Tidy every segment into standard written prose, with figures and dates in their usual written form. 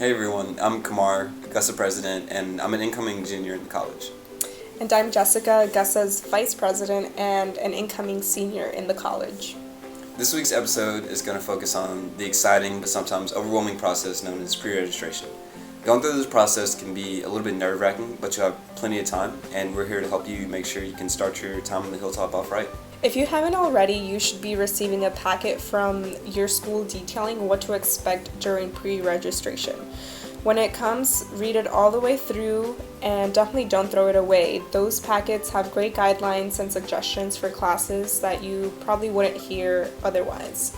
Hey everyone, I'm Kamar, GUSA president, and I'm an incoming junior in college. And I'm Jessica, GUSA's vice president and an incoming senior in the college. This week's episode is going to focus on the exciting but sometimes overwhelming process known as pre-registration. Going through this process can be a little bit nerve-wracking, but you have plenty of time, and we're here to help you make sure you can start your time on the hilltop off right. If you haven't already, you should be receiving a packet from your school detailing what to expect during pre-registration. When it comes, read it all the way through and definitely don't throw it away. Those packets have great guidelines and suggestions for classes that you probably wouldn't hear otherwise.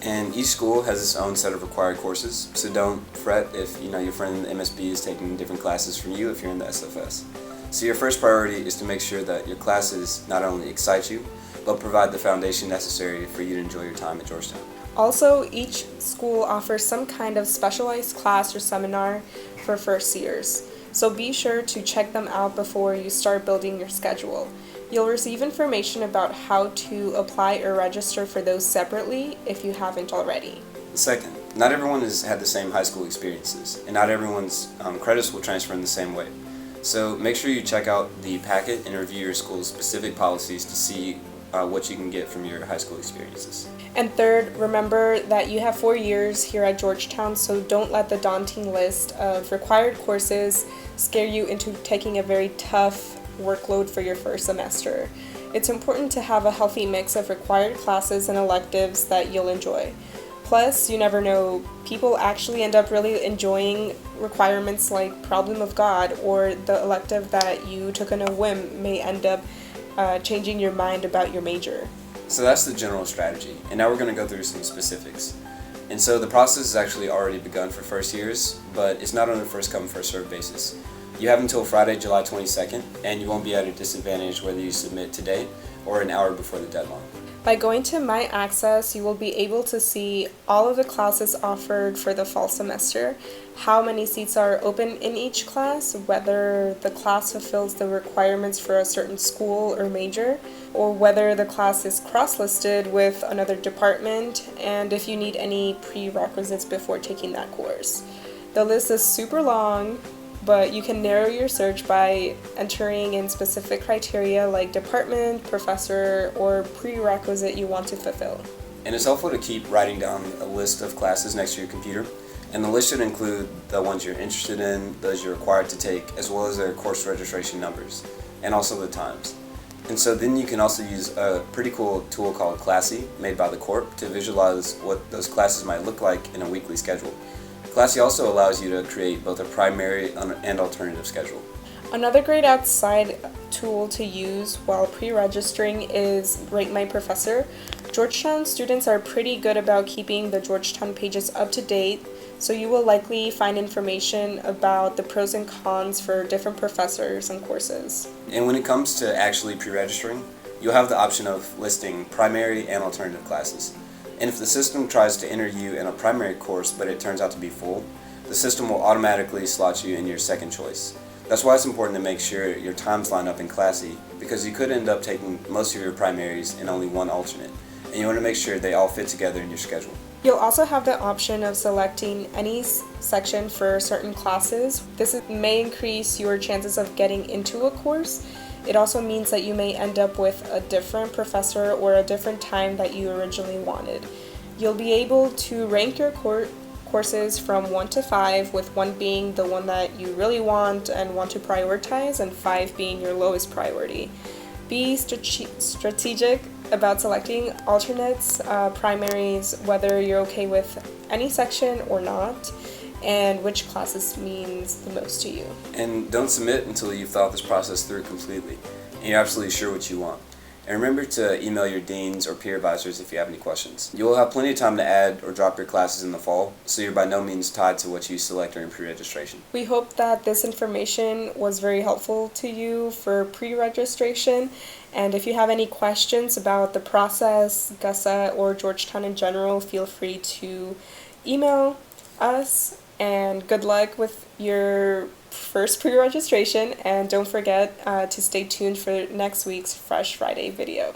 And each school has its own set of required courses, so don't fret if your friend in the MSB is taking different classes from you if you're in the SFS. So your first priority is to make sure that your classes not only excite you, but provide the foundation necessary for you to enjoy your time at Georgetown. Also, each school offers some kind of specialized class or seminar for first years, so be sure to check them out before you start building your schedule. You'll receive information about how to apply or register for those separately if you haven't already. Second, not everyone has had the same high school experiences, and not everyone's credits will transfer in the same way. So make sure you check out the packet and review your school's specific policies to see what you can get from your high school experiences. And third, remember that you have 4 years here at Georgetown, so don't let the daunting list of required courses scare you into taking a very tough workload for your first semester. It's important to have a healthy mix of required classes and electives that you'll enjoy. Plus, you never know, people actually end up really enjoying requirements like Problem of God, or the elective that you took on a whim may end up changing your mind about your major. So that's the general strategy, and now we're going to go through some specifics. And so the process has actually already begun for first years, but it's not on a first come, first served basis. You have until Friday, July 22nd, and you won't be at a disadvantage whether you submit today or an hour before the deadline. By going to My Access, you will be able to see all of the classes offered for the fall semester, how many seats are open in each class, whether the class fulfills the requirements for a certain school or major, or whether the class is cross-listed with another department, and if you need any prerequisites before taking that course. The list is super long, but you can narrow your search by entering in specific criteria like department, professor, or prerequisite you want to fulfill. And it's helpful to keep writing down a list of classes next to your computer, and the list should include the ones you're interested in, those you're required to take, as well as their course registration numbers, and also the times. And so then you can also use a pretty cool tool called Classy, made by the Corp, to visualize what those classes might look like in a weekly schedule. Classy also allows you to create both a primary and alternative schedule. Another great outside tool to use while pre-registering is Rate My Professor. Georgetown students are pretty good about keeping the Georgetown pages up to date, so you will likely find information about the pros and cons for different professors and courses. And when it comes to actually pre-registering, you'll have the option of listing primary and alternative classes. And if the system tries to enter you in a primary course but it turns out to be full, the system will automatically slot you in your second choice. That's why it's important to make sure your times line up in Classy, because you could end up taking most of your primaries and only one alternate, and you want to make sure they all fit together in your schedule. You'll also have the option of selecting any section for certain classes. This may increase your chances of getting into a course. It also means that you may end up with a different professor or a different time that you originally wanted. You'll be able to rank your courses from 1 to 5, with 1 being the one that you really want and want to prioritize, and 5 being your lowest priority. Be strategic about selecting alternates, primaries, whether you're okay with any section or not, and which classes means the most to you. And don't submit until you've thought this process through completely and you're absolutely sure what you want. And remember to email your deans or peer advisors if you have any questions. You will have plenty of time to add or drop your classes in the fall, so you're by no means tied to what you select during pre-registration. We hope that this information was very helpful to you for pre-registration, and if you have any questions about the process, GUSA, or Georgetown in general, feel free to email us, and good luck with your first pre-registration, and don't forget to stay tuned for next week's Fresh Friday video.